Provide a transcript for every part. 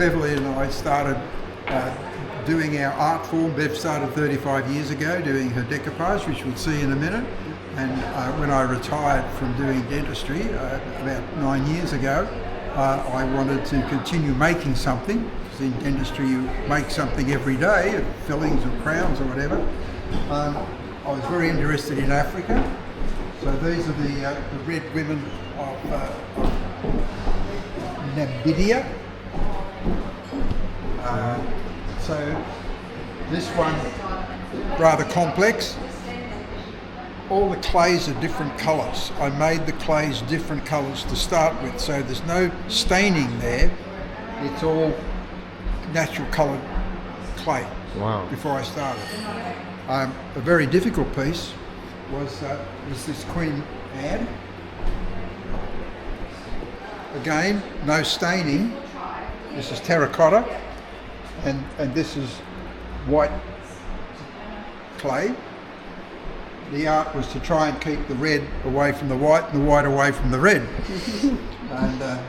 Beverly and I started doing our art form. Bev started 35 years ago doing her decoupage, which we'll see in a minute. And when I retired from doing dentistry about 9 years ago, I wanted to continue making something. Because in dentistry you make something every day, fillings or crowns or whatever. I was very interested in Africa. So these are the red women of Namibia. So this one, rather complex. All the clays are different colours. I made the clays different colours to start with, so there's no staining there. It's all natural coloured clay. Wow. Before I started. A very difficult piece was this Queen Anne. Again, no staining. This is terracotta, and this is white clay. The art was to try and keep the red away from the white and the white away from the red. And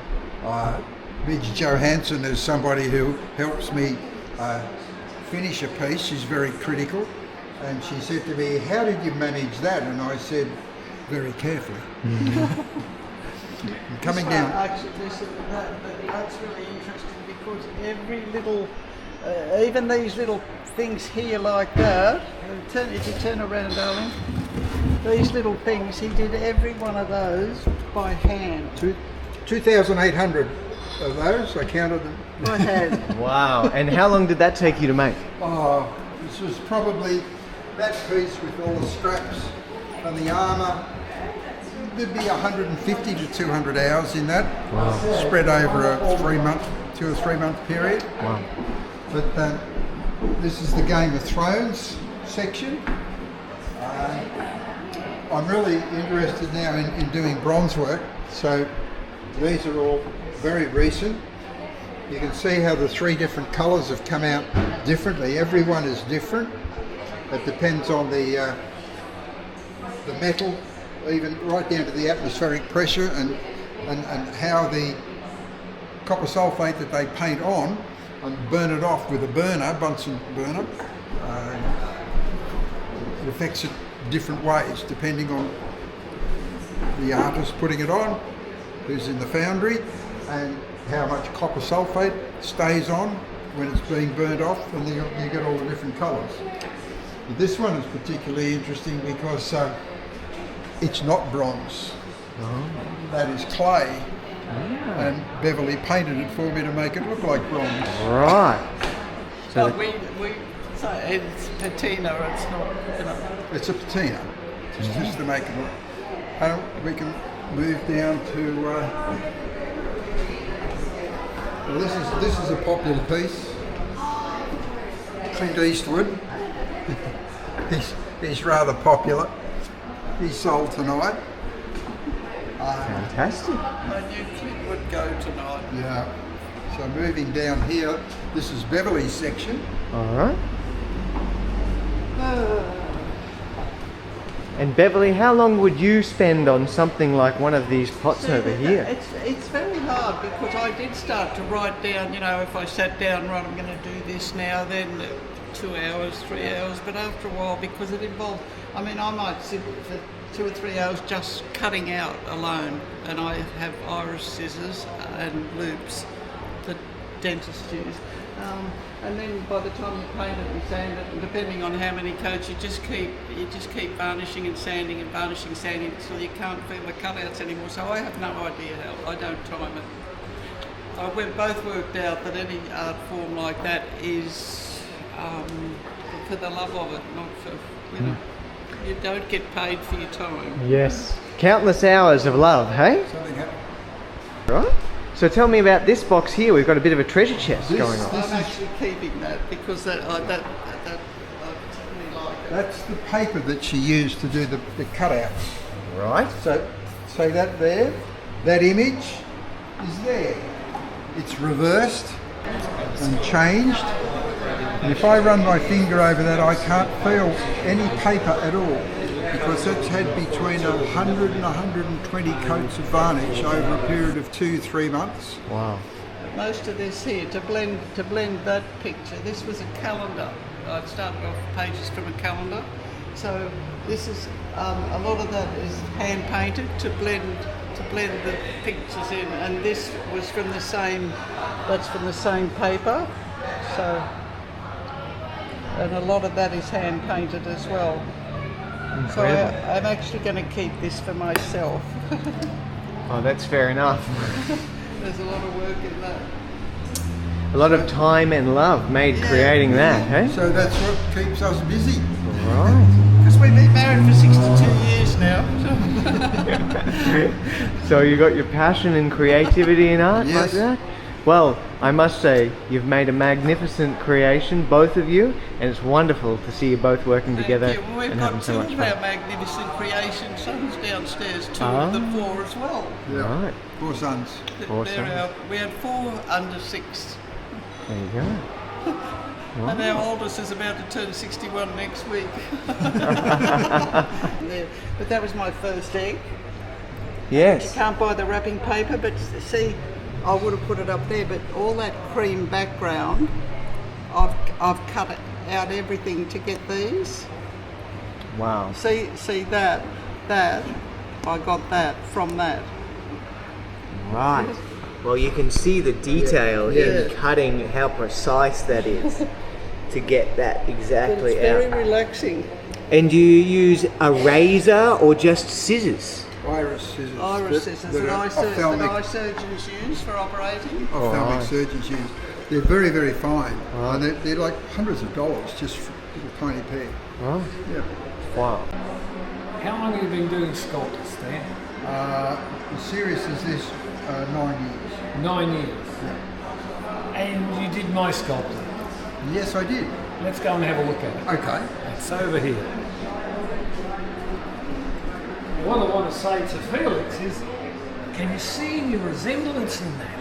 Midge Johansson is somebody who helps me finish a piece. She's very critical, and she said to me, "How did you manage that?" And I said, "Very carefully." Coming down. Actually, that's really interesting because every little, even these little things here like that, if you turn around, darling, these little things, he did every one of those by hand. 2,800 of those, I counted them. By hand. Wow. And how long did that take you to make? Oh, this was probably that piece with all the straps and the armour. There'd be 150 to 200 hours in that, wow. Spread over a 2 or 3 month period. Wow. But this is the Game of Thrones section. I'm really interested now in doing bronze work, so these are all very recent. You can see how the 3 different colours have come out differently. Every one is different. It depends on the metal, even right down to the atmospheric pressure and how the copper sulphate that they paint on and burn it off with a burner, Bunsen burner. It affects it different ways depending on the artist putting it on, who's in the foundry, and how much copper sulphate stays on when it's being burnt off, and you get all the different colours. But this one is particularly interesting because it's not bronze. Oh. That is clay. And Beverly painted it for me to make it look like bronze. Right. So But we so it's patina, it's not, you know. It's a patina, just to make it look. We can move down to. Well, this is a popular piece. Clint Eastwood. He's rather popular. He's sold tonight. fantastic. I knew Clint would go tonight. Yeah. So moving down here, this is Beverly's section. All right. And Beverly, how long would you spend on something like one of these pots over here? It's very hard because I did start to write down, you know, if I sat down, right, I'm going to do this now, then 2 hours, 3 hours, but after a while, because it involved, I mean, I might sit for 2 or 3 hours just cutting out alone, and I have iris scissors and loops that dentists use. And then by the time you paint it and sand it, and depending on how many coats, you just keep varnishing and sanding until you can't feel the cutouts anymore. So I have no idea how. I don't time it. We've both worked out that any art form like that is for the love of it, not for, you know. You don't get paid for your time. Yes. Countless hours of love, hey? Something happened. Right. So tell me about this box here. We've got a bit of a treasure chest going on. I'm actually keeping that because I particularly like it. That's the paper that she used to do the cutouts. Right. So that there, that image is there. It's reversed and changed. And if I run my finger over that, I can't feel any paper at all because it's had between 100 and 120 coats of varnish over a period of 2-3 months. Wow. most of this here to blend that picture. This was a calendar. I started off pages from a calendar. So this is a lot of that is hand painted to blend the pictures in, and this was from the same. That's from the same paper. So, and a lot of that is hand painted as well. Incredible. So I'm actually going to keep this for myself. Oh, that's fair enough. There's a lot of work in that. A lot of time and love made creating that, eh? So that's what keeps us busy. Right. Because we've been married for 62 years now. So you got your passion and creativity in art like Yes. that? Well, I must say, you've made a magnificent creation, both of you, and it's wonderful to see you both working together Thank you. Well, we've and having got so two much of our fun. magnificent creations. Son's downstairs, two of the four as well. Yeah. Right, 4 sons. Four They're sons. we had 4 under 6. there you go. And our oldest is about to turn 61 next week. Yeah, but that was my first egg. You Yes. can't buy the wrapping paper, but see, I would have put it up there, but all that cream background, I've cut out everything to get these. Wow. See that, I got that from that. Right. Well, you can see the detail in cutting, how precise that is to get that But exactly it's very out. relaxing. And do you use a razor or just scissors? Iris scissors. Iris scissors that eye ophthalmic surgeons use for operating. ophthalmic surgeons use. They're very, very fine. And they're like hundreds of dollars just for a little tiny pair. Right. Yeah. Wow. How long have you been doing sculpture, Stan? As serious as this, 9 years. 9 years. And you did my sculpture. Yes, I did. Let's go and have a look at it. Okay. It's over here. What I want to say to Felix is, can you see any resemblance in that?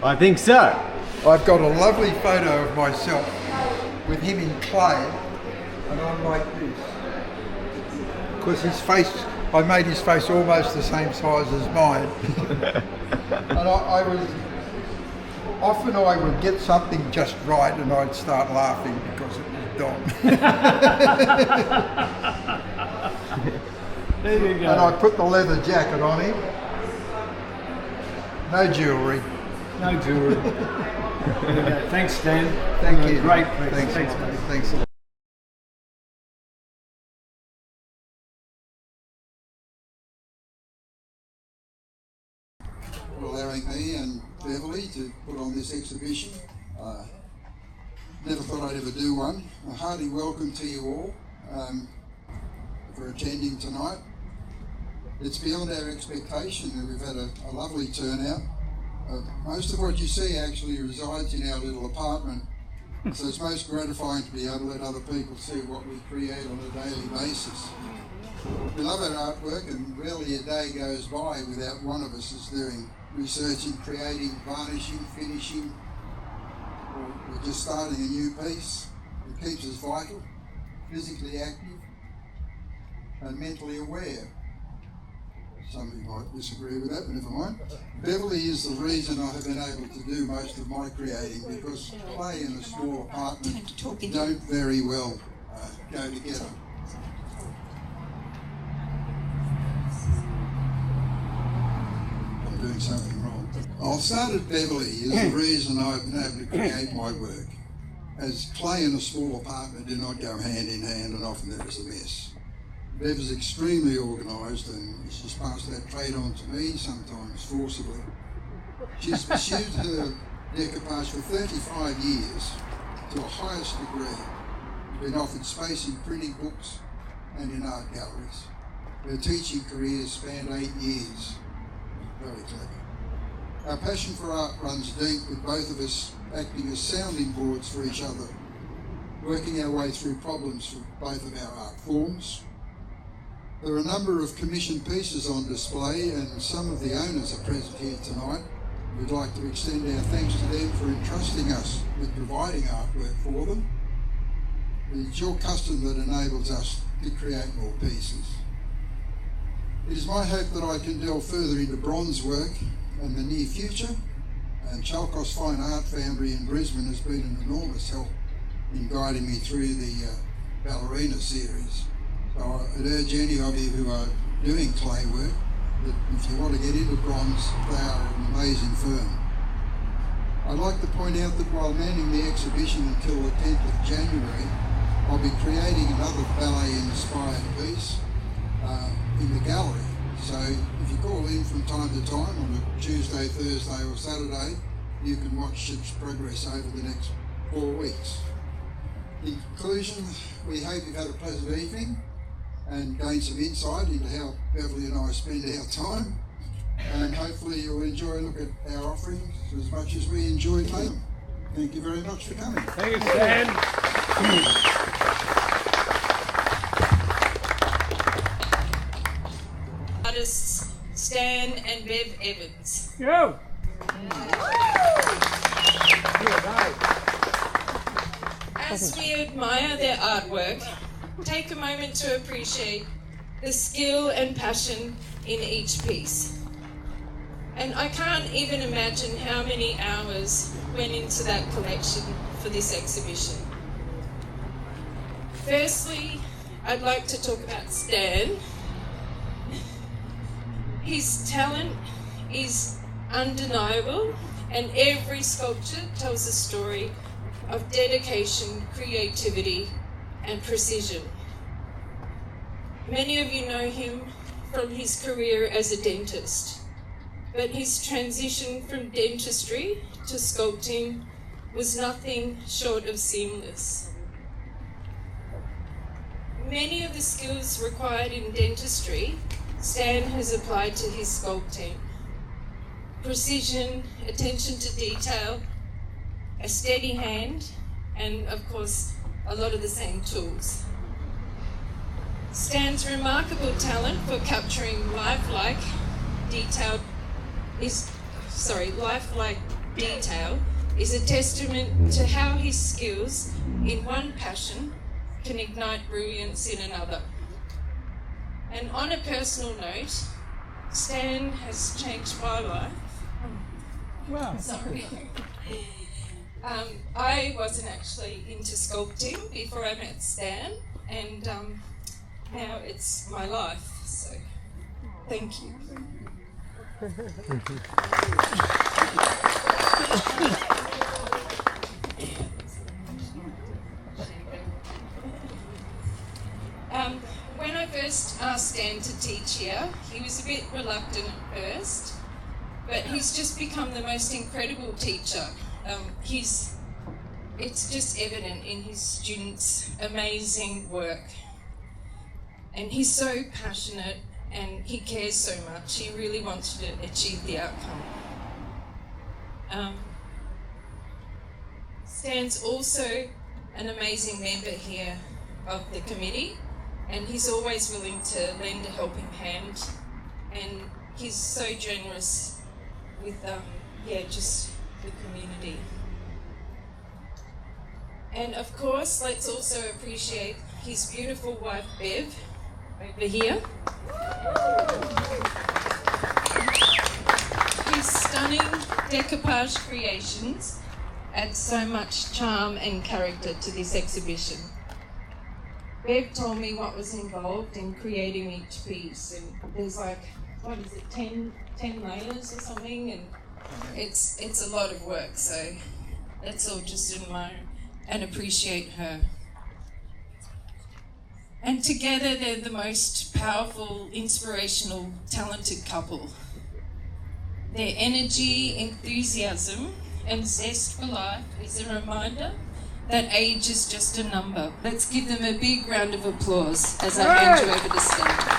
I think so. I've got a lovely photo of myself with him in clay, and I'm like this. Because his face, I made his face almost the same size as mine. And I was, often I would get something just right and I'd start laughing because it was Don. There you go. And I put the leather jacket on him. No jewellery. No jewelry. There you go. Thanks, Stan. Thank you. Great. Thanks. Thanks, mate. Thanks a lot. Allowing me and Beverly to put on this exhibition. Never thought I'd ever do one. A hearty welcome to you all for attending tonight. It's beyond our expectation that we've had a lovely turnout. Most of what you see actually resides in our little apartment, so it's most gratifying to be able to let other people see what we create on a daily basis. We love our artwork, and rarely a day goes by without one of us is doing researching, creating, varnishing, finishing, or we're just starting a new piece. It keeps us vital, physically active, and mentally aware. Some of you might disagree with that, but never mind. Beverly is the reason I have been able to do most of my creating, because clay in a small apartment don't very well go together. I'm doing something wrong. I'll start at Beverly is the reason I've been able to create my work, as clay in a small apartment do not go hand in hand, and often there is a mess. Bev is extremely organised, and she's passed that trait on to me, sometimes forcibly. She's pursued her decoupage for 35 years to the highest degree. She's been offered space in printing books and in art galleries. Her teaching career spanned 8 years. Very clever. Our passion for art runs deep, with both of us acting as sounding boards for each other, working our way through problems for both of our art forms. There are a number of commissioned pieces on display, and some of the owners are present here tonight. We'd like to extend our thanks to them for entrusting us with providing artwork for them. It's your custom that enables us to create more pieces. It is my hope that I can delve further into bronze work in the near future, and Chalcos Fine Art Foundry in Brisbane has been an enormous help in guiding me through the ballerina series. So I'd urge any of you who are doing clay work that if you want to get into bronze, they are an amazing firm. I'd like to point out that while manning the exhibition until the 10th of January, I'll be creating another ballet-inspired piece in the gallery. So if you call in from time to time on a Tuesday, Thursday or Saturday, you can watch its progress over the next 4 weeks. In conclusion, we hope you've had a pleasant evening and gained some insight into how Beverly and I spend our time. And hopefully you'll enjoy a look at our offerings as much as we enjoyed making them. Thank you very much for coming. Thank you, Stan. Artists Stan and Bev Evans. Yo. As we admire their artwork, take a moment to appreciate the skill and passion in each piece. And I can't even imagine how many hours went into that collection for this exhibition. Firstly, I'd like to talk about Stan. His talent is undeniable, and every sculpture tells a story of dedication, creativity, and precision. Many of you know him from his career as a dentist. But his transition from dentistry to sculpting was nothing short of seamless. Many of the skills required in dentistry, Stan has applied to his sculpting. Precision, attention to detail, a steady hand, and of course, a lot of the same tools. Stan's remarkable talent for capturing lifelike detail is a testament to how his skills in one passion can ignite brilliance in another. And on a personal note, Stan has changed my life. Wow. Sorry. I wasn't actually into sculpting before I met Stan, and now it's my life, so thank you. When I first asked Stan to teach here, he was a bit reluctant at first, but he's just become the most incredible teacher. It's just evident in his students' amazing work. And he's so passionate and he cares so much. He really wants to achieve the outcome. Stan's also an amazing member here of the committee, and he's always willing to lend a helping hand, and he's so generous with just the community. And of course, let's also appreciate his beautiful wife Bev over here. His stunning decoupage creations add so much charm and character to this exhibition. Bev told me what was involved in creating each piece, and there's 10 layers or something, and it's a lot of work, so let's all just admire and appreciate her. And together they're the most powerful, inspirational, talented couple. Their energy, enthusiasm, and zest for life is a reminder that age is just a number. Let's give them a big round of applause as I hand you over to Stan.